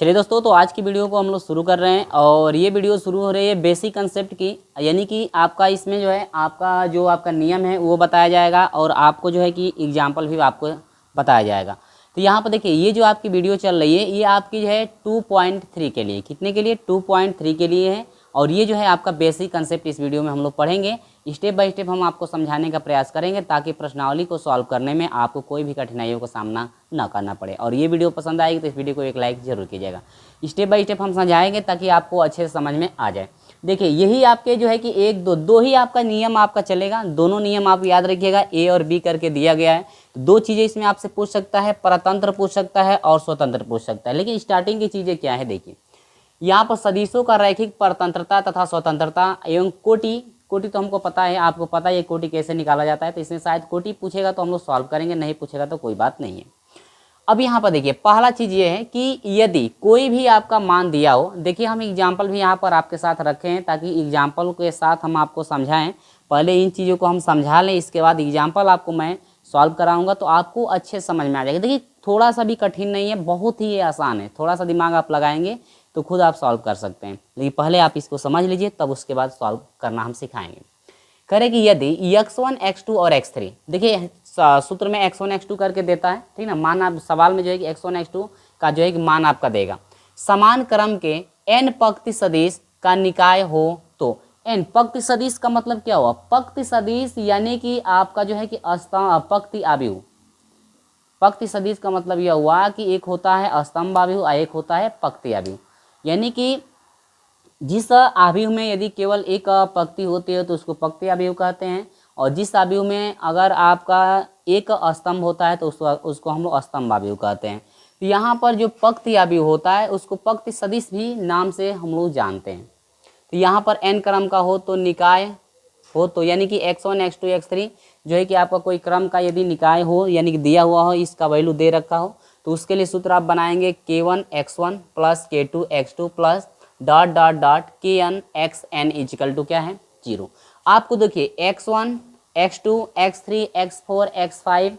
चलिए दोस्तों, तो आज की वीडियो को हम लोग शुरू कर रहे हैं और ये वीडियो शुरू हो रही है बेसिक कंसेप्ट की, यानी कि आपका इसमें जो है आपका नियम है वो बताया जाएगा और आपको जो है कि एग्जाम्पल भी आपको बताया जाएगा। तो यहाँ पर देखिए, ये जो आपकी वीडियो चल रही है ये आपकी जो है 2.3 के लिए, कितने के लिए, 2.3 के लिए है। और ये जो है आपका बेसिक कंसेप्ट इस वीडियो में हम लोग पढ़ेंगे, स्टेप बाय स्टेप हम आपको समझाने का प्रयास करेंगे ताकि प्रश्नावली को सॉल्व करने में आपको कोई भी कठिनाइयों का सामना ना करना पड़े। और ये वीडियो पसंद आएगी तो इस वीडियो को एक लाइक जरूर कीजिएगा। स्टेप बाय स्टेप हम समझाएंगे ताकि आपको अच्छे से समझ में आ जाए। देखिए, यही आपके जो है कि एक दो ही आपका नियम आपका चलेगा, दोनों नियम आप याद रखिएगा, ए और बी करके दिया गया है। तो दो चीज़ें इसमें आपसे पूछ सकता है, परतंत्र पूछ सकता है और स्वतंत्र पूछ सकता है। लेकिन स्टार्टिंग की चीज़ें क्या है, देखिए यहाँ पर सदिशों का रैखिक परतंत्रता तथा स्वतंत्रता एवं कोटि तो हमको पता है, आपको पता है ये कोटि कैसे निकाला जाता है। तो इसमें शायद कोटि पूछेगा तो हम लोग सॉल्व करेंगे, नहीं पूछेगा तो कोई बात नहीं है। अब यहाँ पर देखिए, पहला चीज़ ये है कि यदि कोई भी आपका मान दिया हो, देखिए हम एग्जाम्पल भी यहाँ पर आपके साथ रखे हैं ताकि एग्जाम्पल के साथ हम आपको समझाएं। पहले इन चीज़ों को हम समझा लें, इसके बाद एग्जाम्पल आपको मैं सॉल्व कराऊंगा तो आपको अच्छे समझ में आ जाएगा। देखिए थोड़ा सा भी कठिन नहीं है, बहुत ही आसान है, थोड़ा सा दिमाग आप लगाएंगे तो खुद आप सॉल्व कर सकते हैं। लेकिन पहले आप इसको समझ लीजिए, तब उसके बाद सॉल्व करना हम सिखाएंगे। करें कि यदि x1 x2 और x3, देखिए सूत्र में x1 x2 करके देता है, ठीक ना, मान आप सवाल में जो है कि x1 x2 का जो है कि मान आपका देगा। समान क्रम के n पंक्ति सदिश का निकाय हो तो n पंक्ति सदिश का मतलब क्या हुआ, पंक्ति सदिश यानी कि आपका जो है कि पंक्ति आव्यूह। पंक्ति सदिश का मतलब यह हुआ कि एक होता है स्तंभ आव्यूह और एक होता है पंक्ति आव्यूह। यानी कि जिस आव्यूह में यदि केवल एक पंक्ति होती है तो उसको पंक्ति आव्यूह कहते हैं, और जिस आव्यूह में अगर आपका एक स्तंभ होता है तो उसको हम लोग स्तंभ आव्यूह कहते हैं। तो यहाँ पर जो पंक्ति आव्यूह होता है उसको पंक्ति सदिश भी नाम से हम लोग जानते हैं। तो यहाँ पर n क्रम का हो तो निकाय हो तो, यानी कि x1 x2 x3 जो है कि आपका कोई क्रम का यदि निकाय हो, यानी कि दिया हुआ हो, इसका वैल्यू दे रखा हो, तो उसके लिए सूत्र आप बनाएंगे k1 x1 plus k2 x2 plus dot dot dot kn xn equal to क्या है, 0। आपको देखिए x1 x2 x3 x4 x5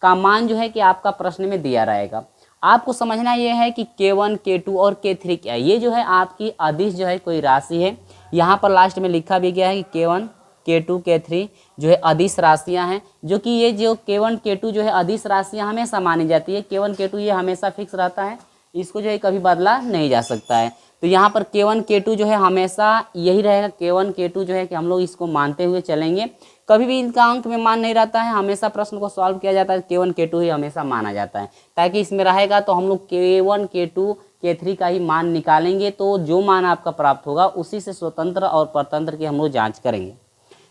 का मान जो है कि आपका प्रश्न में दिया रहेगा। आपको समझना यह है कि k1 k2 और k3 क्या है, ये जो है आपकी अदिश जो है कोई राशि है। यहाँ पर लास्ट में लिखा भी गया है कि k1 k2 k3 जो है अदिश राशियाँ हैं, जो कि ये जो k1 k2 जो है अदिश राशियाँ हमेशा मानी जाती है। k1 k2 ये हमेशा फिक्स रहता है, इसको जो है कभी बदला नहीं जा सकता है। तो यहाँ पर k1 k2 जो है हमेशा यही रहेगा। k1 k2 जो है कि हम लोग इसको मानते हुए चलेंगे, कभी भी इनका अंक में मान नहीं रहता है, हमेशा प्रश्न को सॉल्व किया जाता है k1 k2 ही हमेशा माना जाता है, ताकि इसमें रहेगा तो हम लोग k1 k2 k3 का ही मान निकालेंगे। तो जो मान आपका प्राप्त होगा उसी से स्वतंत्र और परतंत्र की हम लोग जाँच करेंगे।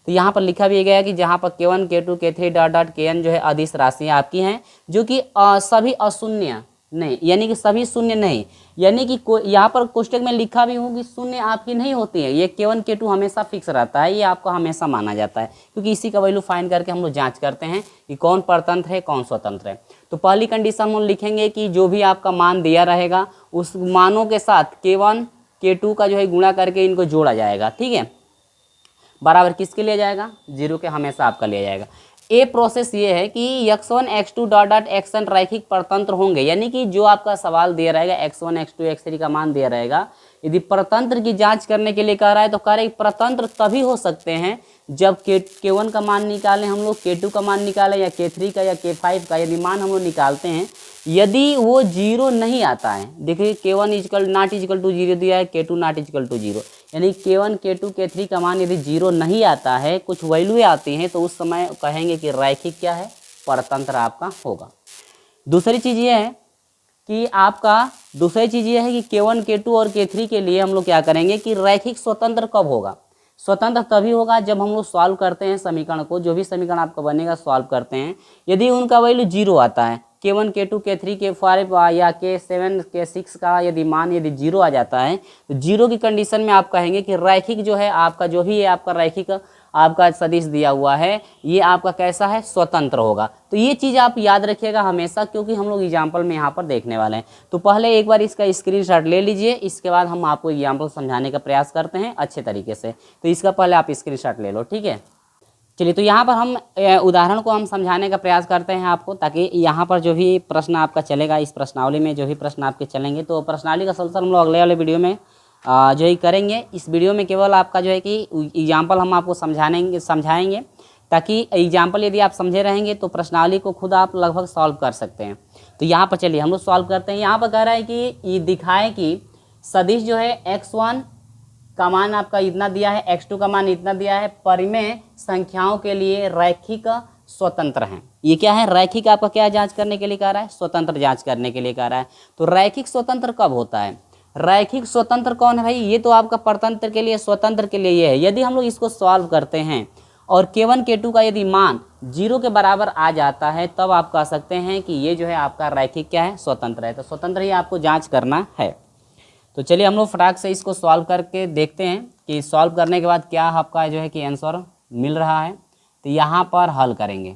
तो यहाँ पर लिखा भी गया कि जहाँ पर k1 k2 k3 dot dot kn जो है अदिश राशियाँ आपकी हैं, जो कि सभी अशून्य नहीं, यानी कि सभी शून्य नहीं, यानी कि यहाँ पर कोष्टक में लिखा भी हो कि शून्य आपकी नहीं होती है। ये k1 k2 हमेशा फिक्स रहता है, ये आपको हमेशा माना जाता है, क्योंकि इसी का वैल्यू फाइंड करके हम लोग जांच करते हैं कि कौन परतंत्र है कौन स्वतंत्र है। तो पहली कंडीशन हम लिखेंगे कि जो भी आपका मान दिया रहेगा उस मानों के साथ k1 k2 का जो है गुणा करके इनको जोड़ा जाएगा, ठीक है, बराबर किसके लिया जाएगा, 0 के हमेशा आपका लिया जाएगा। ए प्रोसेस ये है कि x1 x2 dot dot xn रैखिक परतंत्र होंगे, यानी कि जो आपका सवाल दिया रहेगा x1 x2 x3 का मान दिया रहेगा, यदि परतंत्र की जांच करने के लिए कह रहा है तो कह रहे परतंत्र तभी हो सकते हैं जब k1 का मान निकालें हम लोग, k2 का मान निकालें या k3 का या k5 का यदि मान हम लोग निकालते हैं, यदि वो 0 नहीं आता है। देखिए k1 is equal not is equal to 0 दिया है, k2 नॉट इजिकल टू 0, यानी k1 k2 k3 का मान यदि 0 नहीं आता है, कुछ वैल्यू आती हैं, तो उस समय कहेंगे कि रैखिक क्या है, परतंत्र आपका होगा। दूसरी चीज़ ये है कि k1 k2 और k3 के लिए हम लोग क्या करेंगे कि रैखिक स्वतंत्र कब होगा, स्वतंत्र तभी होगा जब हम लोग सॉल्व करते हैं समीकरण को, जो भी समीकरण आपका बनेगा सॉल्व करते हैं, यदि उनका वैल्यू 0 आता है, k1 k2 k3 k5 या k7 k6 का यदि मान यदि 0 आ जाता है, तो 0 की कंडीशन में आप कहेंगे कि रैखिक जो है आपका, जो भी है आपका रैखिक आपका सदिश दिया हुआ है, ये आपका कैसा है, स्वतंत्र होगा। तो ये चीज़ आप याद रखिएगा हमेशा, क्योंकि हम लोग एग्जाम्पल में यहाँ पर देखने वाले हैं। तो पहले एक बार इसका स्क्रीनशॉट ले लीजिए, इसके बाद हम आपको एग्जाम्पल समझाने का प्रयास करते हैं अच्छे तरीके से। तो इसका पहले आप स्क्रीनशॉट ले लो, ठीक है। चलिए, तो यहाँ पर हम उदाहरण को हम समझाने का प्रयास करते हैं आपको, ताकि यहाँ पर जो भी प्रश्न आपका चलेगा, इस प्रश्नावली में जो भी प्रश्न आपके चलेंगे, तो प्रश्नावली का सलूशन हम लोग अगले वाले वीडियो में जो है करेंगे। इस वीडियो में केवल आपका जो है कि एग्जाम्पल हम आपको समझाएंगे, ताकि एग्जाम्पल यदि आप समझे रहेंगे तो प्रश्नावली को खुद आप लगभग सॉल्व कर सकते हैं। तो यहाँ पर चलिए हम लोग सॉल्व करते हैं। यहाँ पर कह रहा है कि ये दिखाए कि सदिश जो है x1 का मान आपका इतना दिया है, x2 का मान इतना दिया है, परिमेय संख्याओं के लिए रैखिक स्वतंत्र हैं। ये क्या है? रैखिक आपका क्या जांच करने के लिए कह रहा है? स्वतंत्र जांच करने के लिए कह रहा है। तो रैखिक स्वतंत्र कब होता है? रैखिक स्वतंत्र कौन है भाई? ये तो आपका परतंत्र के लिए, स्वतंत्र के लिए ये है। यदि हम लोग इसको सॉल्व करते हैं और k1 k2 का यदि मान 0 के बराबर आ जाता है, तब आप कह सकते हैं कि ये जो है आपका रैखिक क्या है? स्वतंत्र है। तो स्वतंत्र ही आपको जांच करना है। तो चलिए हम लोग फटाक से इसको सॉल्व करके देखते हैं कि सॉल्व करने के बाद क्या आपका जो है कि आंसर मिल रहा है। तो यहाँ पर हल करेंगे,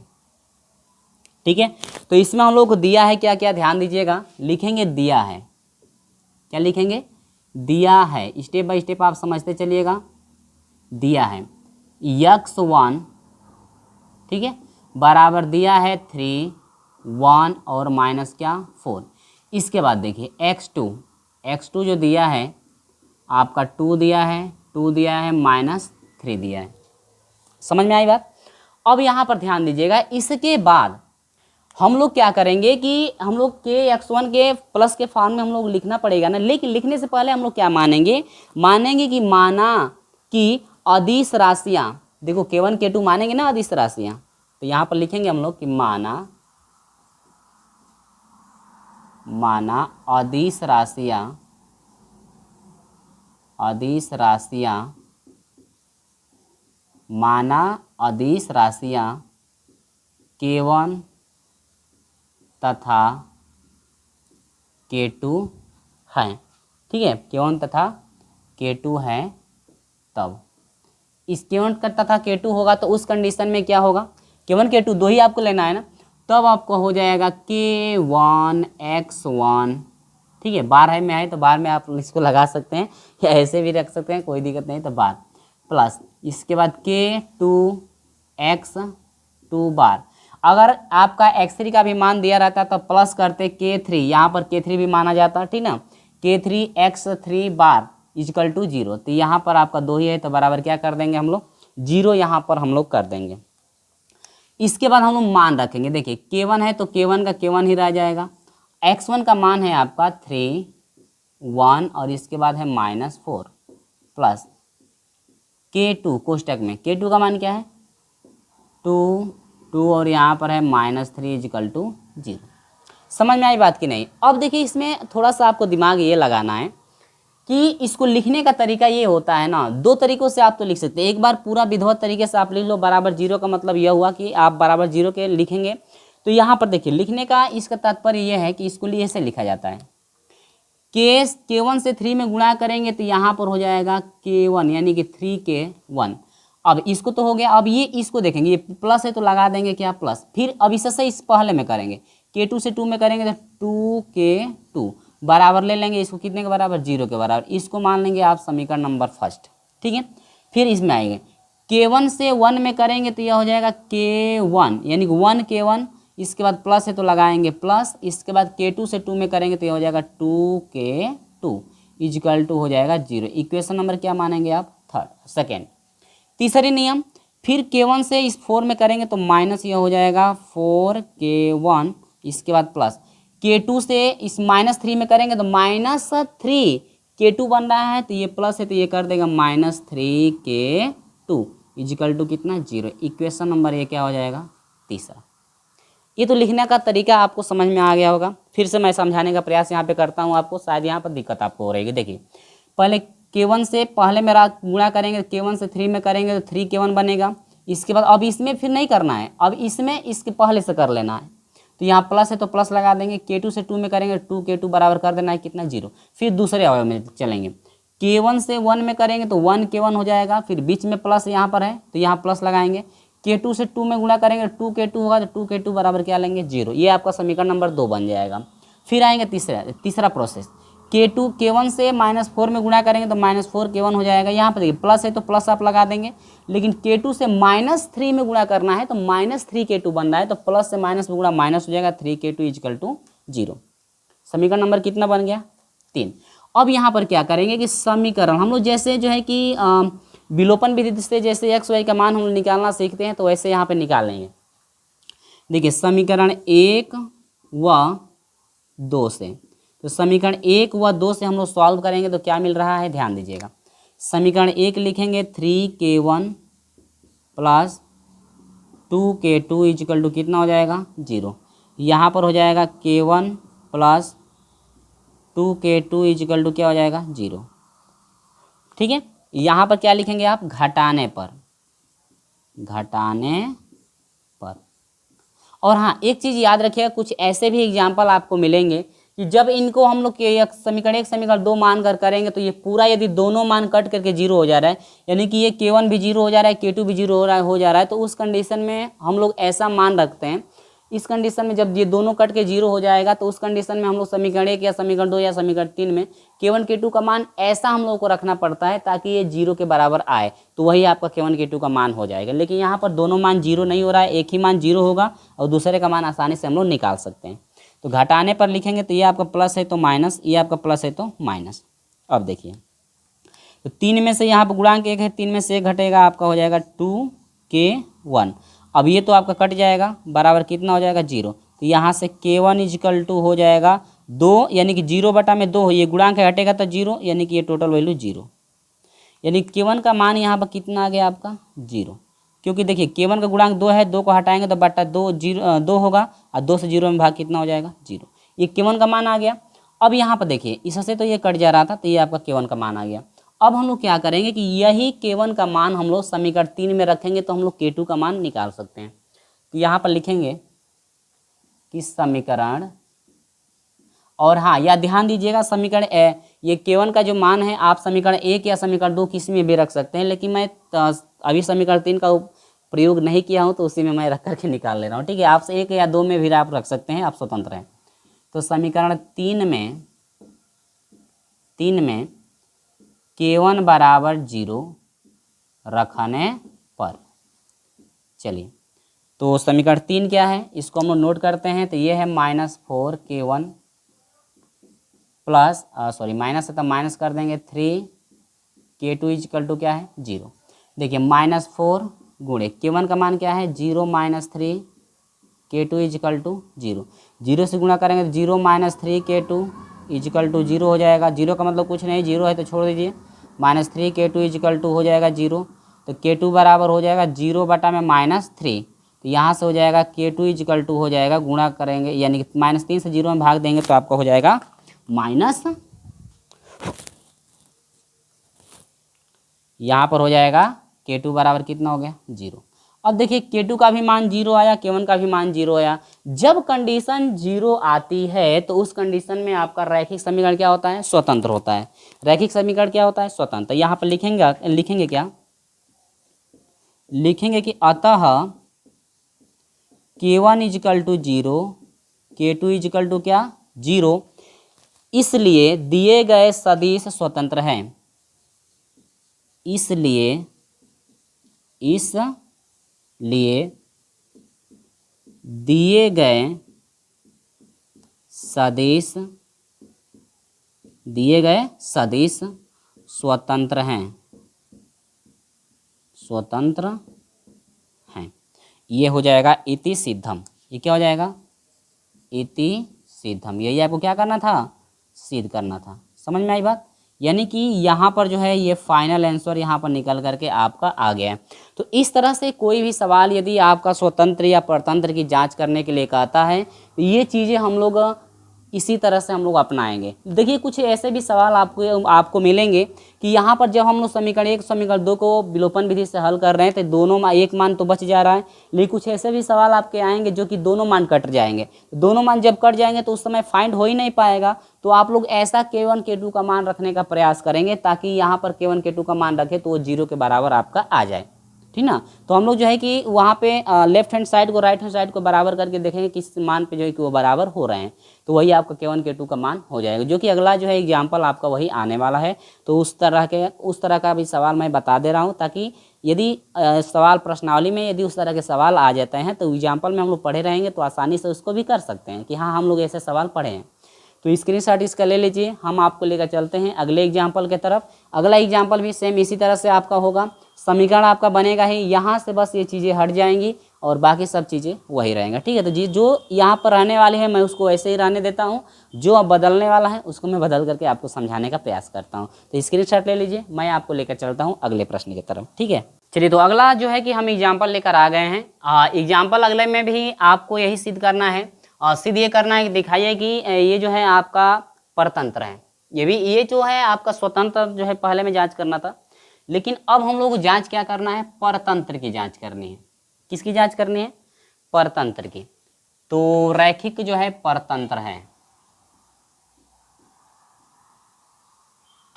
ठीक है। तो इसमें हम लोग को दिया है क्या क्या, ध्यान दीजिएगा। लिखेंगे दिया है, क्या लिखेंगे? दिया है। स्टेप बाय स्टेप आप समझते चलिएगा। दिया है x1, ठीक है, बराबर दिया है 3, 1 और माइनस क्या 4। इसके बाद देखिए x2 जो दिया है आपका 2 दिया है माइनस 3 दिया है। समझ में आई बात? अब यहाँ पर ध्यान दीजिएगा। इसके बाद हम लोग क्या करेंगे कि हम लोग के x1 के प्लस के फॉर्म में हम लोग लिखना पड़ेगा ना, लेकिन लिखने से पहले हम लोग क्या मानेंगे कि माना कि अदिश राशियाँ, देखो k1 k2 मानेंगे ना अदिश राशियाँ। तो यहाँ पर लिखेंगे हम लोग कि माना अदिश राशियाँ k1 तथा k2 हैं, ठीक है। k1 तथा k2 हैं। तब इस k1 का तथा k2 होगा तो उस कंडीशन में क्या होगा? k1 k2 दो ही आपको लेना है ना, तब आपको हो जाएगा k1 x1, ठीक है। बार है में है तो बार में आप इसको लगा सकते हैं या ऐसे भी रख सकते हैं, कोई दिक्कत नहीं। तो बार प्लस इसके बाद k2 x2 बार। अगर आपका x3 का भी मान दिया रहता तो प्लस करते k3, यहाँ पर k3 भी माना जाता, ठीक ना। k3 x3 bar is equal to 0। तो यहाँ पर आपका 2 ही है तो बराबर क्या कर देंगे हम लोग? 0 यहाँ पर हम लोग कर देंगे। इसके बाद हम लोग मान रखेंगे। देखिए k1 है तो k1 का k1 ही रह जाएगा। x1 का मान है आपका 3, 1 और इसके बाद है -4 प्लस k2 कोष्टक में k2 का मान क्या है? 2 और यहाँ पर है -3 इजकल टू 0। समझ में आई बात कि नहीं? अब देखिए इसमें थोड़ा सा आपको दिमाग ये लगाना है कि इसको लिखने का तरीका ये होता है ना, दो तरीकों से आप तो लिख सकते हैं। एक बार पूरा विधिवत तरीके से आप लिख लो, बराबर 0 का मतलब यह हुआ कि आप बराबर 0 के लिखेंगे। तो यहाँ पर देखिए लिखने का इसका तात्पर्य यह है कि इसको ऐसे लिखा जाता है। k1 से 3 में गुणा करेंगे तो यहाँ पर हो जाएगा k1 यानी कि 3k1। अब इसको तो हो गया। अब ये इसको देखेंगे, ये प्लस है तो लगा देंगे क्या प्लस। फिर अब इससे इस पहले में करेंगे, k2 से 2 में करेंगे तो 2k2 बराबर ले लेंगे इसको, कितने के बराबर? 0 के बराबर। इसको मान लेंगे आप समीकरण नंबर फर्स्ट, ठीक है। फिर इसमें आएंगे k1 से 1 में करेंगे तो यह हो जाएगा k1 यानी कि 1k1। इसके बाद प्लस है तो लगाएंगे प्लस। इसके बाद k2 से 2 में करेंगे तो यह हो जाएगा 2k2 इजकल टू हो जाएगा 0। इक्वेशन नंबर क्या मानेंगे आप? सेकेंड। तीसरी नियम, फिर k1 से इस 4 में करेंगे तो माइनस यह हो जाएगा 4k1। इसके बाद प्लस k2 से इस -3 में करेंगे तो -3 k2 बन रहा है, तो ये प्लस है तो ये कर देगा -3k2 इजिकल टू कितना? 0। इक्वेशन नंबर ये क्या हो जाएगा? तीसरा। ये तो लिखने का तरीका आपको समझ में आ गया होगा। फिर से मैं समझाने का प्रयास यहाँ पे करता हूँ आपको, शायद यहाँ पर दिक्कत आपको हो रही है। देखिए पहले k1 से पहले मेरा गुणा करेंगे, k1 से 3 में करेंगे तो 3k1 बनेगा। इसके बाद अब इसमें फिर नहीं करना है, अब इसमें इसके पहले से कर लेना है। तो यहाँ प्लस है तो प्लस लगा देंगे, k2 से 2 में करेंगे 2k2 बराबर कर देना है कितना? 0। फिर दूसरे अवयव में चलेंगे, k1 से 1 में करेंगे तो 1k1 हो जाएगा। फिर बीच में प्लस यहाँ पर है तो यहाँ प्लस लगाएंगे। k2 से 2 में गुणा करेंगे 2k2 होगा तो 2k2 बराबर क्या लेंगे? 0। ये आपका समीकरण नंबर 2 बन जाएगा। फिर आएंगे तीसरा प्रोसेस, K2 K1 से -4 में गुणा करेंगे तो -4 K1 हो जाएगा। यहाँ पर देखिए प्लस है तो प्लस आप लगा देंगे, लेकिन K2 से -3 में गुणा करना है तो -3 K2 बन रहा है, तो प्लस से माइनस में गुणा माइनस हो जाएगा, 3 K2 = 0। समीकरण नंबर कितना बन गया? 3। अब यहाँ पर क्या करेंगे कि समीकरण हम लोग जैसे जो है कि विलोपन विधि से जैसे x y का मान हम लोग निकालना सीखते हैं तो वैसे यहाँ पे निकाल लेंगे। देखिए समीकरण 1 व 2 से, तो समीकरण 1 व 2 से हम लोग सॉल्व करेंगे तो क्या मिल रहा है, ध्यान दीजिएगा। समीकरण 1 लिखेंगे 3K1 + 2K2 = कितना हो जाएगा, 0। यहाँ पर हो जाएगा K1 + 2K2 = क्या हो जाएगा, 0। ठीक है, यहाँ पर क्या लिखेंगे आप, घटाने पर। और हाँ एक चीज़ याद रखिएगा, कुछ ऐसे भी एग्जाम्पल आपको मिलेंगे कि जब इनको हम लोग समीकरण 1 समीकरण 2 मान कर करेंगे तो ये पूरा यदि दोनों मान कट करके 0 हो जा रहा है, यानी कि ये K1 भी 0 हो जा रहा है, K2 भी 0 हो जा रहा है, तो उस कंडीशन में हम लोग ऐसा मान रखते हैं। इस कंडीशन में जब ये दोनों कट के 0 हो जाएगा तो उस कंडीशन में हम लोग समीकरण 1 या समीकरण 2 या समीकरण 3 में K1 K2 का मान ऐसा हम लोग को रखना पड़ता है ताकि ये 0 के बराबर आए, तो वही आपका K1 K2 का मान हो जाएगा। लेकिन यहाँ पर दोनों मान 0 नहीं हो रहा है, एक ही मान 0 होगा और दूसरे का मान आसानी से हम लोग निकाल सकते हैं। तो घटाने पर लिखेंगे तो ये आपका प्लस है तो माइनस, ये आपका प्लस है तो माइनस। अब देखिए तो 3 में से यहाँ पर गुणांक 1 है, 3 में से 1 घटेगा, आपका हो जाएगा 2K1। अब ये तो आपका कट जाएगा, बराबर कितना हो जाएगा, 0। तो यहाँ से K1 = हो जाएगा 2, यानी कि 0/2, ये गुणांक हटेगा तो 0, यानी कि ये टोटल वैल्यू 0। यानी K1 का मान यहाँ पर कितना आ गया आपका, 0। क्योंकि देखिए K1 का गुणांक 2 है, 2 को हटाएंगे तो बटा 2 होगा, और 2 से 0 में भाग कितना हो जाएगा, 0। ये K1 का मान आ गया। अब यहाँ पर देखिए इससे तो ये कट जा रहा था, तो ये आपका K1 का मान आ गया। अब हम लोग क्या करेंगे कि यही K1 का मान हम लोग समीकरण 3 में रखेंगे तो हम लोग K2 का मान निकाल सकते हैं। तो यहाँ पर लिखेंगे कि समीकरण, और हाँ या ध्यान दीजिएगा समीकरण ये K1 का जो मान है आप समीकरण 1 या समीकरण 2 किसी में भी रख सकते हैं, लेकिन मैं अभी समीकरण 3 का प्रयोग नहीं किया हूँ तो उसी में मैं रख करके निकाल ले रहा हूँ। ठीक है, आप 1 या 2 में भी आप रख सकते हैं, आप स्वतंत्र हैं। तो समीकरण 3 में K1 = 0 रखने पर, चलिए तो समीकरण 3 क्या है इसको हम लोग नोट करते हैं। तो ये है -4K1 प्लस माइनस है तो माइनस कर देंगे 3K2 = क्या है, 0। देखिए -4 गुणे K1 का मान क्या है, 0 - 3K2 = 0। 0 से गुणा करेंगे तो 0 - 3K2 = 0 हो जाएगा। 0 का मतलब कुछ नहीं, 0 है तो छोड़ दीजिए, -3K2 = हो जाएगा 0। तो K2 बराबर हो जाएगा 0/-3। तो यहाँ से हो जाएगा K2 = हो जाएगा, गुणा करेंगे यानी कि -3 से 0 में भाग देंगे तो आपका हो जाएगा माइनस, यहाँ पर हो जाएगा K2 बराबर कितना हो गया, 0। अब देखिए K2 का भी मान 0 आया, K1 का भी मान 0 आया। जब कंडीशन 0 आती है तो उस कंडीशन में आपका रैखिक समीकरण क्या होता है, स्वतंत्र होता है। रैखिक समीकरण क्या होता है, स्वतंत्र। यहाँ पर लिखेंगे क्या, लिखेंगे कि अतः K1 = 0, K2 = क्या, 0, इसलिए दिए गए सदिश स्वतंत्र हैं। इसलिए दिए गए सदिश स्वतंत्र हैं। ये हो जाएगा इति सिद्धम। ये क्या हो जाएगा, इति सिद्धम। यही आपको क्या करना था, सिद्ध करना था। समझ में आई बात। यानी कि यहाँ पर जो है ये फाइनल आंसर यहाँ पर निकल करके आपका आ गया है। तो इस तरह से कोई भी सवाल यदि आपका स्वतंत्र या परतंत्र की जांच करने के लिए कहता है तो ये चीज़ें हम लोग इसी तरह से हम लोग अपनाएंगे। देखिए कुछ ऐसे भी सवाल आपको मिलेंगे कि यहाँ पर जब हम लोग समीकरण 1 समीकरण 2 को विलोपन विधि से हल कर रहे हैं तो दोनों एक मान तो बच जा रहा है, लेकिन कुछ ऐसे भी सवाल आपके आएंगे जो कि दोनों मान कट जाएंगे। दोनों मान जब कट जाएंगे तो उस समय फाइंड हो ही नहीं पाएगा। तो आप लोग ऐसा K1 K2 का मान रखने का प्रयास करेंगे ताकि यहाँ पर K1 K2 का मान रखें तो वो 0 के बराबर आपका आ जाए। ठीक ना। तो हम लोग जो है कि वहाँ पे लेफ्ट हैंड साइड को राइट हैंड साइड को बराबर करके देखेंगे किस मान पे जो है कि वो बराबर हो रहे हैं, तो वही आपका K1 K2 का मान हो जाएगा, जो कि अगला जो है एग्जाम्पल आपका वही आने वाला है। तो उस तरह का भी सवाल मैं बता दे रहा हूँ, ताकि यदि सवाल प्रश्नावली में यदि उस तरह के सवाल आ जाते हैं तो एग्जाम्पल में हम लोग पढ़े रहेंगे तो आसानी से उसको भी कर सकते हैं कि हाँ हम लोग ऐसे सवाल पढ़े हैं। तो स्क्रीनशॉट इसका ले लीजिए, हम आपको लेकर चलते हैं अगले एग्जाम्पल के तरफ। अगला एग्जाम्पल भी सेम इसी तरह से आपका होगा, समीकरण आपका बनेगा ही, यहाँ से बस ये चीज़ें हट जाएंगी और बाकी सब चीज़ें वही रहेंगे। ठीक है, तो जी जो यहाँ पर रहने वाले हैं मैं उसको ऐसे ही रहने देता हूँ, जो अब बदलने वाला है उसको मैं बदल करके आपको समझाने का प्रयास करता हूँ। तो स्क्रीनशॉट ले लीजिए, मैं आपको लेकर चलता हूँ अगले प्रश्न की तरफ। ठीक है, चलिए तो अगला जो है कि हम एग्जाम्पल लेकर आ गए हैं। एग्जाम्पल अगले में भी आपको यही सिद्ध करना है, और सिद्ध ये करना है कि दिखाइए कि ये जो है आपका परतंत्र है, ये जो है आपका स्वतंत्र जो है पहले में जांच करना था, लेकिन अब हम लोग को जांच क्या करना है, परतंत्र की जांच करनी है। किसकी जांच करनी है, परतंत्र की। तो रैखिक जो है परतंत्र है,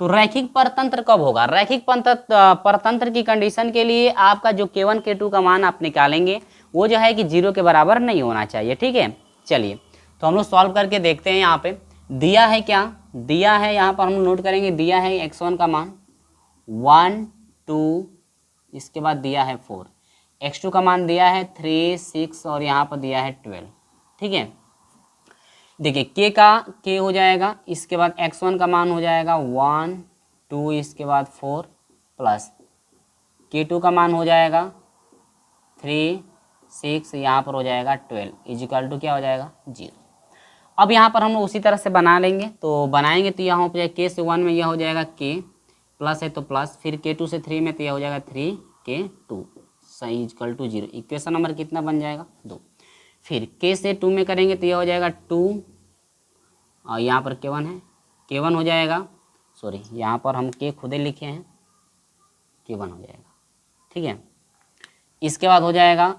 तो रैखिक परतंत्र कब होगा, रैखिक परतंत्र की कंडीशन के लिए आपका जो K1 K2 का मान आप निकालेंगे वो जो है कि 0 के बराबर नहीं होना चाहिए। ठीक है, चलिए तो हम लोग सॉल्व करके देखते हैं। यहाँ पे दिया है क्या, दिया है यहाँ पर हम नोट करेंगे, दिया है x1 का मान 1 2, इसके बाद दिया है 4, x2 का मान दिया है 3 6 और यहाँ पर दिया है 12। ठीक है, देखिए k हो जाएगा, इसके बाद x1 का मान हो जाएगा 1 2, इसके बाद 4 प्लस k2 का मान हो जाएगा 3 6, यहाँ पर हो जाएगा 12 इजिकल टू क्या हो जाएगा 0। अब यहाँ पर हम लोग उसी तरह से बना लेंगे, तो बनाएंगे तो यहाँ हो जाएगा k से 1 में यह हो जाएगा k प्लस है तो प्लस, फिर k2 से 3 में तो यह हो जाएगा 3k2 सही इजिकल टू 0। इक्वेशन नंबर कितना बन जाएगा 2। फिर k से 2 में करेंगे तो यह हो जाएगा 2 और यहाँ पर k1 है, k1 हो जाएगा, सॉरी यहाँ पर हम k खुदे लिखे हैं, k1 हो जाएगा। ठीक है, इसके बाद हो जाएगा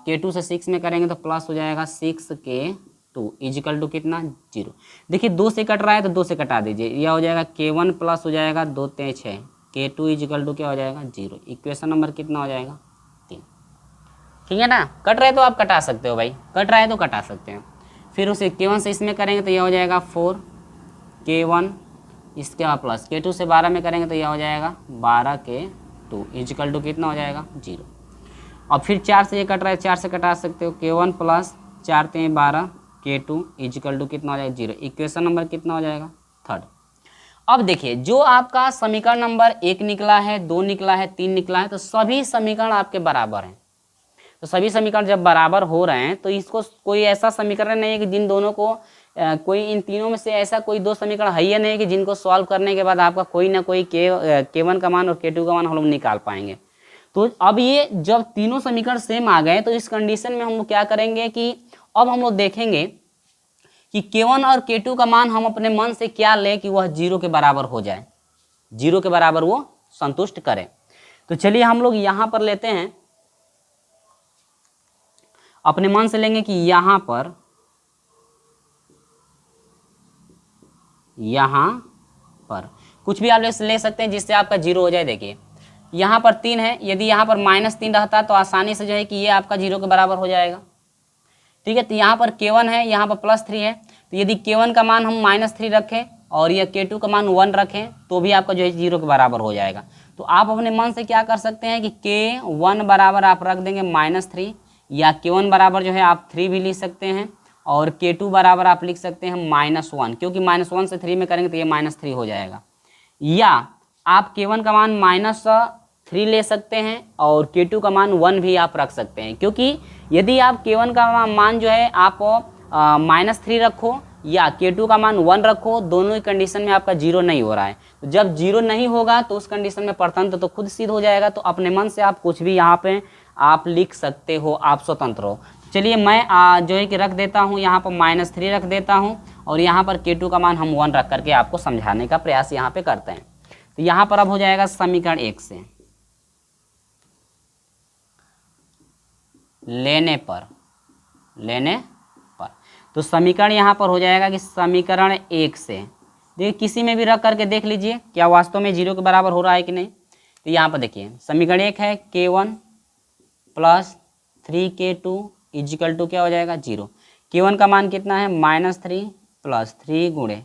k2 से 6 में करेंगे तो प्लस हो जाएगा 6k2 इजिकल टू कितना 0। देखिए 2 से कट रहा है तो 2 से कटा दीजिए, यह हो जाएगा k1 प्लस हो जाएगा 2 3 6 k2 इजिकल टू क्या हो जाएगा 0। इक्वेशन नंबर कितना हो जाएगा 3। ठीक है ना, कट रहे तो आप कटा सकते हो भाई, कट रहा है तो कटा सकते हैं। फिर उसे k1 से इसमें करेंगे तो यह हो जाएगा 4 k1, इसके बाद प्लस k2 से 12 में करेंगे तो यह हो जाएगा 12k2 इजिकल टू कितना हो जाएगा 0। और फिर 4 से ये कट रहा है, 4 से कटा सकते हो, k1 plus 4 3 12 k2 equal to कितना हो जाएगा 0। इक्वेशन नंबर कितना हो जाएगा 3। अब देखिए जो आपका समीकरण नंबर 1 निकला है, 2 निकला है, 3 निकला है, तो सभी समीकरण आपके बराबर हैं। तो सभी समीकरण जब बराबर हो रहे हैं तो इसको कोई ऐसा समीकरण नहीं है कि जिन दोनों को कोई इन तीनों में से ऐसा कोई 2 समीकरण है ही नहीं कि जिनको सॉल्व करने के बाद आपका कोई ना कोई k1 का मान और k2 का मान हम लोग निकाल पाएंगे। तो अब ये जब तीनों समीकरण सेम आ गए तो इस कंडीशन में हम लोग क्या करेंगे कि अब हम लोग देखेंगे कि k1 और k2 का मान हम अपने मन से क्या लें कि वह 0 के बराबर हो जाए, 0 के बराबर वो संतुष्ट करें। तो चलिए हम लोग यहाँ पर लेते हैं, अपने मन से लेंगे कि यहाँ पर कुछ भी आप ले सकते हैं जिससे आपका 0 हो जाए। देखिए यहाँ पर 3 है, यदि यहाँ पर -3 रहता तो आसानी से जो है कि ये आपका 0 के बराबर हो जाएगा। ठीक है, तो यहाँ पर k1 है, यहाँ पर +3 है, तो यदि k1 का मान हम -3 रखें और यह k2 का मान 1 रखें तो भी आपका जो है 0 के बराबर हो जाएगा। तो आप अपने मन से क्या कर सकते हैं कि k1 बराबर आप रख देंगे -3, या k1 बराबर जो है आप 3 भी लिख सकते हैं, और k2 बराबर आप लिख सकते हैं -1, क्योंकि -1 से 3 में करेंगे तो ये -3 हो जाएगा। या आप k1 का मान -3 ले सकते हैं और k2 का मान 1 भी आप रख सकते हैं, क्योंकि यदि आप k1 का मान जो है आप -3 रखो या k2 का मान 1 रखो, दोनों ही कंडीशन में आपका 0 नहीं हो रहा है। तो जब 0 नहीं होगा तो उस कंडीशन में परतंत्र तो खुद सिद्ध हो जाएगा। तो अपने मन से आप कुछ भी यहाँ पे आप लिख सकते हो, आप स्वतंत्र हो। चलिए मैं जो है कि रख देता हूँ यहाँ पर -3 रख देता हूँ, और यहाँ पर k2 का मान हम 1 रख करके आपको समझाने का प्रयास यहाँ पे करते हैं। तो यहाँ पर अब हो जाएगा समीकरण 1 से लेने पर तो समीकरण यहाँ पर हो जाएगा कि समीकरण 1 से देखिए किसी में भी रख करके देख लीजिए क्या वास्तव में 0 के बराबर हो रहा है कि नहीं। तो यहाँ पर देखिए समीकरण 1 है k1 plus 3k2 is equal to क्या हो जाएगा 0। k1 का मान कितना है -3 प्लस 3 गुणे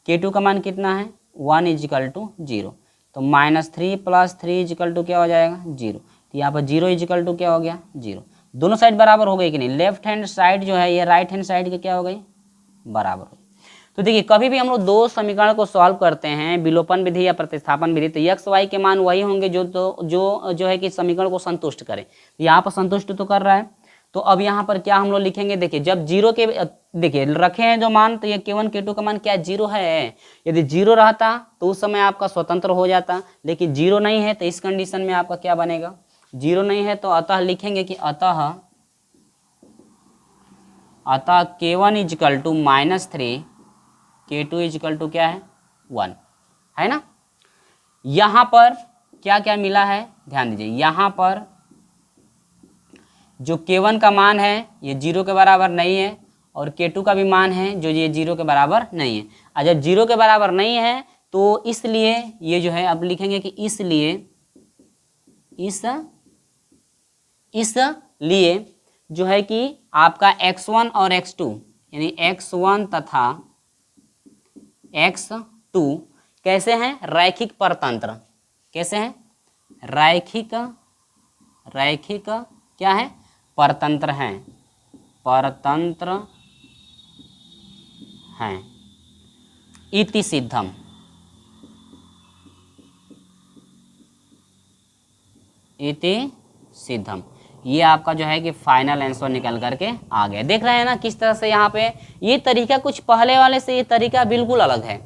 k2 का मान कितना है 1 इजिकल टू 0। तो -3 प्लस 3 इजिकल टू क्या हो जाएगा 0। तो यहाँ पर 0 इजिकल टू क्या हो गया 0। दोनों साइड बराबर हो गई कि नहीं, लेफ्ट हैंड साइड जो है ये राइट हैंड साइड के क्या हो गई बराबर हो गई। तो देखिए कभी भी हम लोग दो समीकरण को सॉल्व करते हैं विलोपन विधि या प्रतिस्थापन विधि, तो एक्स वाई के मान वही होंगे जो है कि समीकरण को संतुष्ट करें। यहाँ पर संतुष्ट तो कर रहा है, तो अब यहाँ पर क्या हम लोग लिखेंगे, देखिए जब जीरो के देखिए रखे हैं जो मान, तो ये k1 k2 का मान क्या 0 है। यदि 0 रहता तो उस समय आपका स्वतंत्र हो जाता, लेकिन 0 नहीं है, तो इस कंडीशन में आपका क्या बनेगा 0 नहीं है, तो अतः लिखेंगे कि अतः k1 equal to -3 k2 equal to क्या है 1 है ना। यहाँ पर क्या क्या मिला है ध्यान दीजिए, यहाँ पर जो k1 का मान है ये 0 के बराबर नहीं है, और k2 का भी मान है जो ये 0 के बराबर नहीं है। और जब 0 के बराबर नहीं है तो इसलिए ये जो है अब लिखेंगे कि इसलिए जो है कि आपका x1 और x2 यानी x1 तथा x2 कैसे हैं रैखिक परतंत्र, कैसे हैं रैखिक क्या है परतंत्र हैं, परतंत्र हैं इति सिद्धम। ये आपका जो है कि फाइनल आंसर निकल करके आ गया। देख रहे हैं ना किस तरह से यहाँ पे ये तरीका कुछ पहले वाले से ये तरीका बिल्कुल अलग है,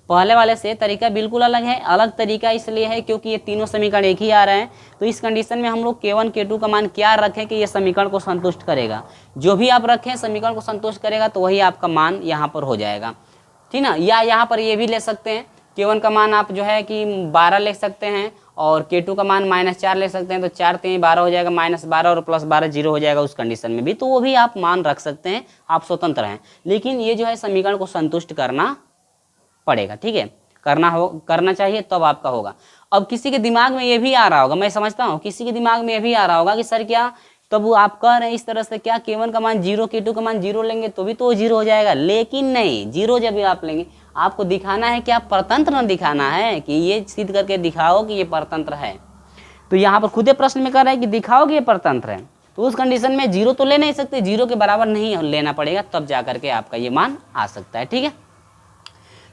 पहले वाले से तरीका बिल्कुल अलग है। अलग तरीका इसलिए है क्योंकि ये तीनों समीकरण एक ही आ रहे हैं, तो इस कंडीशन में हम लोग k1 k2 का मान क्या रखें कि ये समीकरण को संतुष्ट करेगा। जो भी आप रखें समीकरण को संतुष्ट करेगा तो वही आपका मान यहाँ पर हो जाएगा, ठीक ना। या यहाँ पर ये भी ले सकते हैं, k1 का मान आप जो है कि 12 ले सकते हैं और k2 का मान -4 ले सकते हैं, तो 4 3 12 हो जाएगा, -12 और +12 0 हो जाएगा उस कंडीशन में भी, तो वो भी आप मान रख सकते हैं, आप स्वतंत्र हैं। लेकिन ये जो है समीकरण को संतुष्ट करना पड़ेगा, ठीक है, करना चाहिए तब आपका होगा। अब किसी के दिमाग में ये भी आ रहा होगा, मैं समझता हूँ किसी के दिमाग में ये भी आ रहा होगा कि सर क्या तब वो आप कह रहे हैं इस तरह से क्या k1 का मान 0 k2 का मान 0 लेंगे तो भी तो 0 हो जाएगा, लेकिन नहीं 0 जब भी आप लेंगे आपको दिखाना है कि आप परतंत्र न दिखाना है कि ये सिद्ध करके दिखाओ कि ये परतंत्र है। तो यहाँ पर खुदे प्रश्न में कह रहा है कि दिखाओ कि ये परतंत्र है, तो उस कंडीशन में 0 तो ले नहीं सकते, 0 के बराबर नहीं लेना पड़ेगा, तब जा करके आपका ये मान आ सकता है, ठीक है।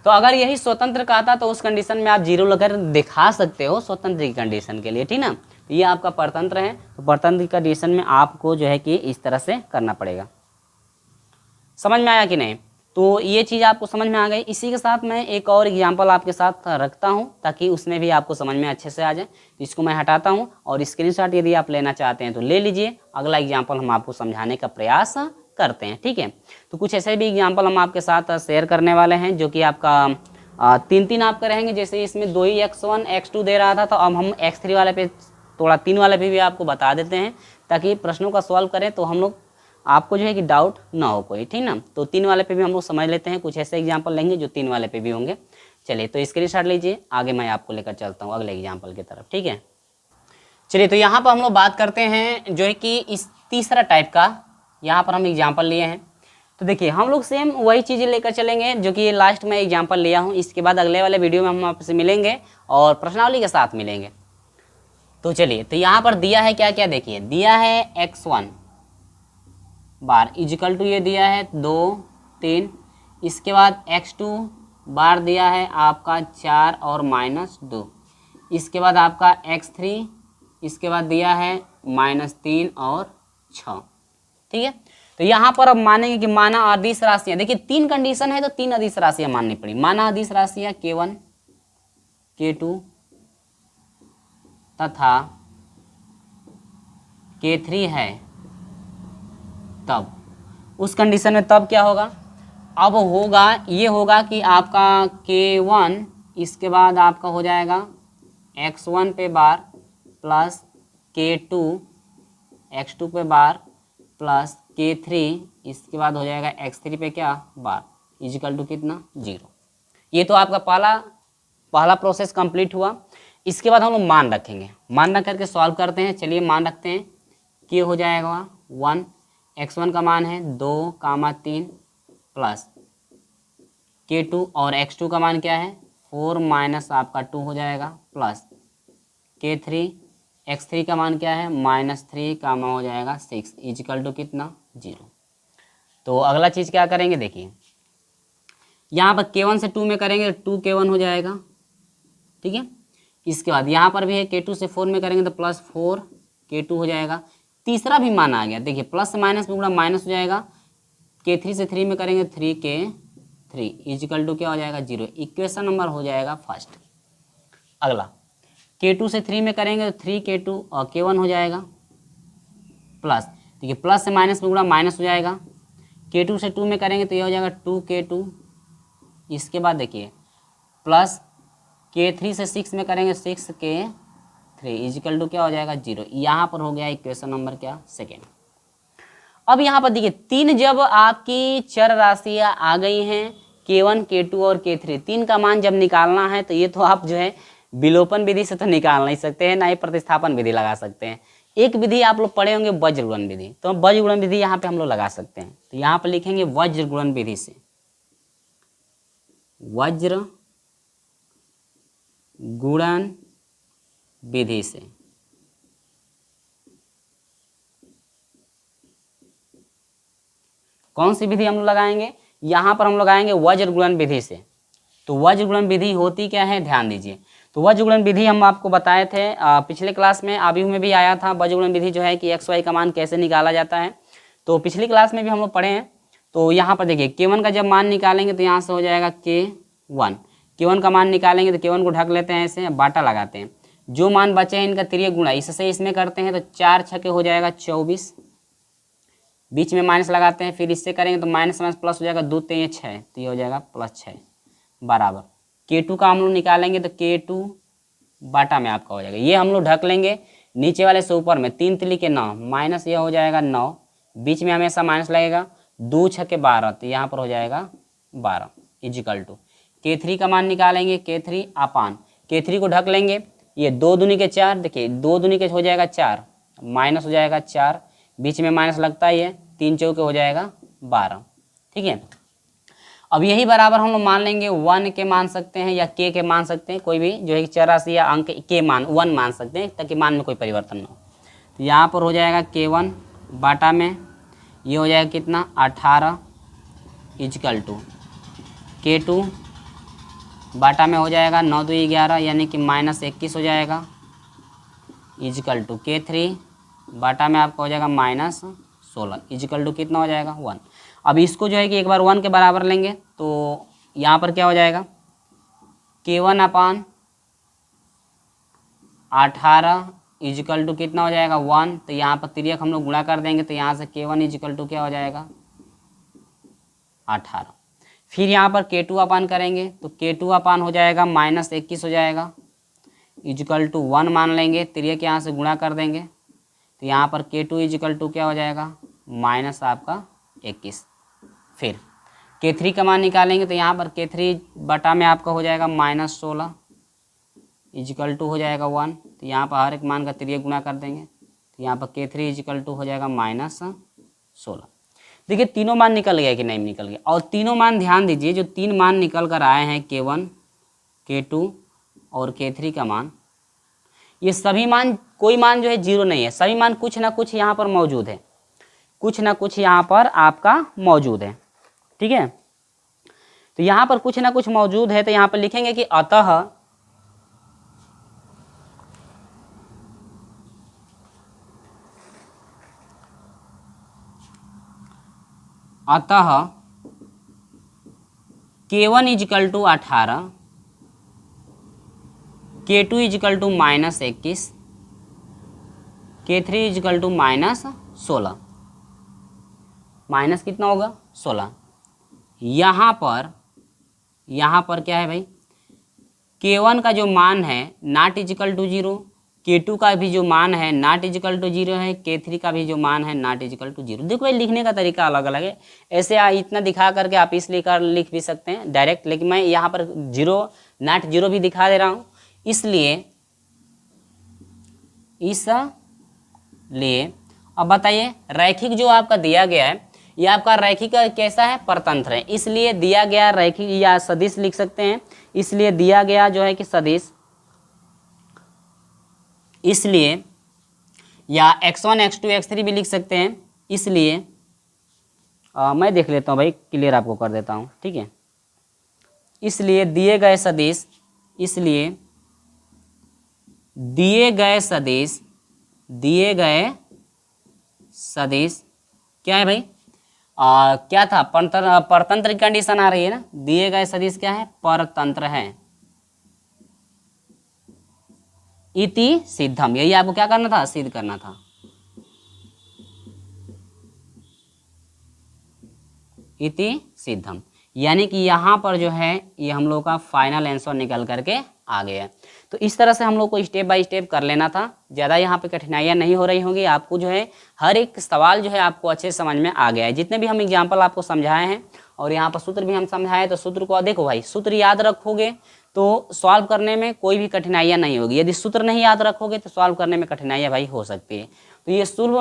तो अगर यही स्वतंत्र कहता तो उस कंडीशन में आप 0 लेकर दिखा सकते हो स्वतंत्र की कंडीशन के लिए, ठीक ना। तो ये आपका परतंत्र है, तो परतंत्र की कंडीशन में आपको जो है कि इस तरह से करना पड़ेगा। समझ में आया कि नहीं, तो ये चीज़ आपको समझ में आ गई। इसी के साथ मैं एक और एग्जाम्पल आपके साथ रखता हूँ ताकि उसमें भी आपको समझ में अच्छे से आ जाए। तो इसको मैं हटाता हूँ और स्क्रीनशॉट यदि आप लेना चाहते हैं तो ले लीजिए। अगला एग्जाम्पल हम आपको समझाने का प्रयास करते हैं, ठीक है। तो कुछ ऐसे भी एग्जाम्पल हम आपके साथ शेयर करने वाले हैं जो कि आपका 3 आपके रहेंगे। जैसे इसमें 2 ही x1 x2 दे रहा था, तो अब हम x3 वाले पे थोड़ा 3 वाले पे भी आपको बता देते हैं ताकि प्रश्नों का सॉल्व करें तो हम लोग आपको जो है कि डाउट ना हो कोई, ठीक ना। तो 3 वाले पे भी हम लोग समझ लेते हैं, कुछ ऐसे एग्जाम्पल लेंगे जो 3 वाले पे भी होंगे। चलिए तो स्क्रीनशॉट लीजिए, आगे मैं आपको लेकर चलता हूँ अगले एग्जाम्पल की तरफ, ठीक है। चलिए तो यहाँ पर हम लोग बात करते हैं जो है कि इस तीसरा टाइप का यहाँ पर हम एग्जाम्पल लिए हैं। तो देखिए हम लोग सेम वही चीज़ें लेकर चलेंगे जो कि लास्ट में एग्जाम्पल लिया हूँ। इसके बाद अगले वाले वीडियो में हम आपसे मिलेंगे और प्रश्नावली के साथ मिलेंगे। तो चलिए तो यहाँ पर दिया है क्या क्या, देखिए दिया है x1 बार इजिकल टू ये दिया है 2 3, इसके बाद x2 बार दिया है आपका 4 और -2, इसके बाद आपका x3, इसके बाद दिया है -3 और 6, ठीक है। तो यहाँ पर अब मानेंगे कि माना अदिश राशियाँ, देखिए 3 कंडीशन है तो 3 अदिश राशियाँ माननी पड़ी। माना अदिश राशियाँ k1 k2 तथा k3 है, तब उस कंडीशन में तब क्या होगा, अब होगा ये होगा कि आपका k1 इसके बाद आपका हो जाएगा x1 पे बार प्लस k2 x2 पे बार प्लस k3 इसके बाद हो जाएगा x3 पे क्या बार इजिकल टू कितना 0। ये तो आपका पहला प्रोसेस कंप्लीट हुआ। इसके बाद हम लोग मान रखेंगे, मान रख करके सॉल्व करते हैं। चलिए मान रखते हैं के हो जाएगा 1, x1 का मान है 2, 3 प्लस k2 और x2 का मान क्या है 4 माइनस आपका 2 हो जाएगा प्लस k3, x3 का मान क्या है -3 का मान हो जाएगा 6 इजिकल टू कितना 0। तो अगला चीज़ क्या करेंगे देखिए, यहाँ पर k1 से 2 में करेंगे तो 2k1 हो जाएगा, ठीक है। इसके बाद यहाँ पर भी है k2 से 4 में करेंगे तो +4k2 हो जाएगा। तीसरा भी मान आ गया, देखिए प्लस से माइनस में गुणा माइनस हो जाएगा। k3 से 3 में करेंगे 3k3 इजिकल टू क्या हो जाएगा 0। इक्वेशन नंबर हो जाएगा फर्स्ट। अगला k2 से 3 में करेंगे तो 3k2 और k1 हो जाएगा प्लस, देखिए प्लस से माइनस में गुणा माइनस हो जाएगा। k2 से 2 में करेंगे तो ये हो जाएगा 2k2। इसके बाद देखिए प्लस k3 से 6 में करेंगे 6k3 इजिकल टू क्या हो जाएगा 0। यहाँ पर हो गया इक्वेशन नंबर क्या सेकेंड। अब यहाँ पर देखिए 3 जब आपकी चर राशियाँ आ गई हैं k1, k2 और k3, 3 का मान जब निकालना है तो ये तो आप जो है विलोपन विधि से तो निकाल नहीं सकते हैं, ना ही प्रतिस्थापन विधि लगा सकते हैं। एक विधि आप लोग पढ़े होंगे वज्र गुणन विधि, तो वज्र गुणन विधि यहाँ पे हम लोग लगा सकते हैं। तो यहाँ पर लिखेंगे वज्र गुणन विधि से, वज्र गुणन विधि से। कौन सी विधि हम लोग लगाएंगे, यहाँ पर हम लगाएंगे वज्र गुणन विधि से। तो वज्र गुणन विधि होती क्या है ध्यान दीजिए। तो वज्र गुणन विधि हम आपको बताए थे पिछले क्लास में, आबी में भी आया था। वज्र गुणन विधि जो है कि एक्स वाई का मान कैसे निकाला जाता है, तो पिछली क्लास में भी हम लोग पढ़े हैं। तो यहाँ पर देखिए k1 का जब मान निकालेंगे तो यहाँ से हो जाएगा k1 का मान निकालेंगे तो k1 को ढक लेते हैं, ऐसे बाटा लगाते हैं। जो मान बचे हैं इनका तिर्यक गुणा इससे इसमें करते हैं तो 4 छके हो जाएगा 24, बीच में माइनस लगाते हैं, फिर इससे करेंगे तो माइनस माइनस प्लस हो जाएगा 2 3 6, तो ये हो जाएगा +6 बराबर k2 का हम लोग निकालेंगे तो k2 बाटा में आपका हो जाएगा। ये हम लोग ढक लेंगे नीचे वाले से ऊपर में, 3 3 के 9 माइनस ये हो जाएगा 9, बीच में हमेशा माइनस लगेगा, 2 6 12, तो यहाँ पर हो जाएगा 12 इजिकल टू k3 का मान निकालेंगे k3 अपान k3 को ढक लेंगे, ये 2 दूनी के 4, देखिए 2 दूनी के हो जाएगा 4, माइनस हो जाएगा 4, बीच में माइनस लगता ही है, 3 चौके हो जाएगा 12, ठीक है। अब यही बराबर हम लोग मान लेंगे 1 के मान सकते हैं या k के मान सकते हैं, कोई भी जो है चर राशि या अंक के मान 1 मान सकते हैं ताकि मान में कोई परिवर्तन ना हो। तो यहाँ पर हो जाएगा k1 बाटा में ये हो जाएगा कितना 18 इजिकल टू k2 बाटा में हो जाएगा 9 2 11 यानी कि -21 हो जाएगा इजिकल टू k3 बाटा में आपका हो जाएगा -16 इजिकल टू कितना हो जाएगा 1। अब इसको जो है कि एक बार 1 के बराबर लेंगे तो यहाँ पर क्या हो जाएगा k1 अपान 18 इजिकल टू कितना हो जाएगा 1। तो यहाँ पर तिर्यक हम लोग गुणा कर देंगे तो यहाँ से k1 इजिकल टू क्या हो जाएगा 18। फिर यहाँ पर k2 अपान करेंगे तो k2 अपान हो जाएगा -21 हो जाएगा इजिकल टू 1 मान लेंगे, तिर्यक यहाँ से गुणा कर देंगे तो यहाँ पर k2 इजिकल टू क्या हो जाएगा माइनस आपका 21। फिर k3 का मान निकालेंगे तो यहाँ पर k3 बटा में आपका हो जाएगा -16 इजिकल टू हो जाएगा 1। तो यहाँ पर हर एक मान का तिर्यक गुणा कर देंगे तो यहाँ पर k3 इजिकल टू हो जाएगा -16। देखिए तीनों मान निकल गया कि नहीं निकल गया, और तीनों मान ध्यान दीजिए जो 3 मान निकल कर आए हैं k1 k2 और k3 का मान, ये सभी मान कोई मान जो है 0 नहीं है, सभी मान कुछ ना कुछ यहाँ पर मौजूद है, कुछ ना कुछ यहाँ पर आपका मौजूद है, ठीक है। तो यहाँ पर कुछ ना कुछ मौजूद है तो यहाँ पर लिखेंगे कि अतः k1 equal to 18 k2 equal to -21 k3 equal to -16, minus कितना होगा 16। यहाँ पर क्या है भाई k1 का जो मान है नॉट इजिकल टू 0, k2 का भी जो मान है नॉट इजिकल टू 0 है, k3 का भी जो मान है नॉट इजिकल टू 0। देखो भाई लिखने का तरीका अलग अलग है, ऐसे इतना दिखा करके आप इसलिए कर लिख भी सकते हैं डायरेक्ट, लेकिन मैं यहाँ पर 0 नॉट 0 भी दिखा दे रहा हूँ, इसलिए अब बताइए रैखिक जो आपका दिया गया है ये आपका रैखिक कैसा है, परतंत्र है, इसलिए दिया गया रैखिक या सदिश लिख सकते हैं, इसलिए दिया गया जो है कि सदिश, इसलिए या x1 x2 x3 भी लिख सकते हैं, इसलिए मैं देख लेता हूँ भाई, क्लियर आपको कर देता हूँ, ठीक है। इसलिए दिए गए सदिश, इसलिए दिए गए सदिश, दिए गए सदिश क्या है भाई, क्या था, परतंत्र की कंडीशन आ रही है ना, दिए गए सदिश क्या है, परतंत्र है, इति सिद्धम, यही आपको क्या करना था, सिद्ध करना था, इति सिद्धम, यानी कि यहाँ पर जो है ये हम लोग का फाइनल आंसर निकल करके आ गया। तो इस तरह से हम लोग को स्टेप बाय स्टेप कर लेना था, ज़्यादा यहाँ पे कठिनाइयाँ नहीं हो रही होंगी, आपको जो है हर एक सवाल जो है आपको अच्छे से समझ में आ गया है। जितने भी हम एग्जाम्पल आपको समझाए हैं और यहाँ पर सूत्र भी हम समझाए, तो सूत्र को देखो भाई, सूत्र याद रखोगे तो सॉल्व करने में कोई भी कठिनाइयाँ नहीं होगी, यदि सूत्र नहीं याद रखोगे तो सॉल्व करने में कठिनाइयाँ भाई हो सकती है। तो ये सुलभ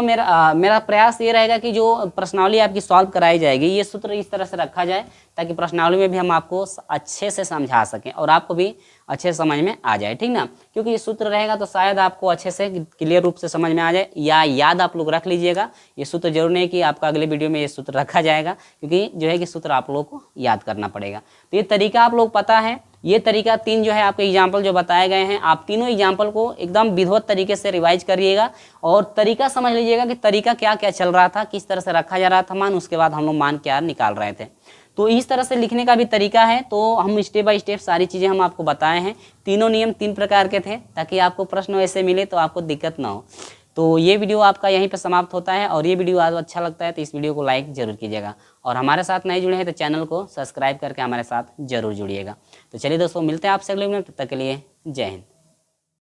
मेरा प्रयास ये रहेगा कि जो प्रश्नावली आपकी सॉल्व कराई जाएगी ये सूत्र इस तरह से रखा जाए ताकि प्रश्नावली में भी हम आपको अच्छे से समझा सकें और आपको भी अच्छे से समझ में आ जाए, ठीक ना। क्योंकि ये सूत्र रहेगा तो शायद आपको अच्छे से क्लियर रूप से समझ में आ जाए, या याद आप लोग रख लीजिएगा। ये सूत्र जरूर नहीं कि आपका अगले वीडियो में ये सूत्र रखा जाएगा, क्योंकि जो है कि सूत्र आप लोग को याद करना पड़ेगा। तो ये तरीका आप लोग पता है, ये तरीका 3 जो है आपके एग्जाम्पल जो बताए गए हैं, आप तीनों एग्जाम्पल को एकदम विधिवत तरीके से रिवाइज करिएगा और तरीका समझ लीजिएगा कि तरीका क्या क्या चल रहा था, किस तरह से रखा जा रहा था मान, उसके बाद हम लोग मान क्या निकाल रहे थे। तो इस तरह से लिखने का भी तरीका है। तो हम स्टेप बाय स्टेप सारी चीज़ें हम आपको बताए हैं। तीनों नियम 3 प्रकार के थे ताकि आपको प्रश्न ऐसे मिले तो आपको दिक्कत ना हो। तो ये वीडियो आपका यहीं पर समाप्त होता है, और ये वीडियो आज अच्छा लगता है तो इस वीडियो को लाइक जरूर कीजिएगा, और हमारे साथ नए जुड़े हैं तो चैनल को सब्सक्राइब करके हमारे साथ जरूर जुड़िएगा। तो चलिए दोस्तों, मिलते हैं आपसे अगले वीडियो में, तब तक के लिए जय हिंद।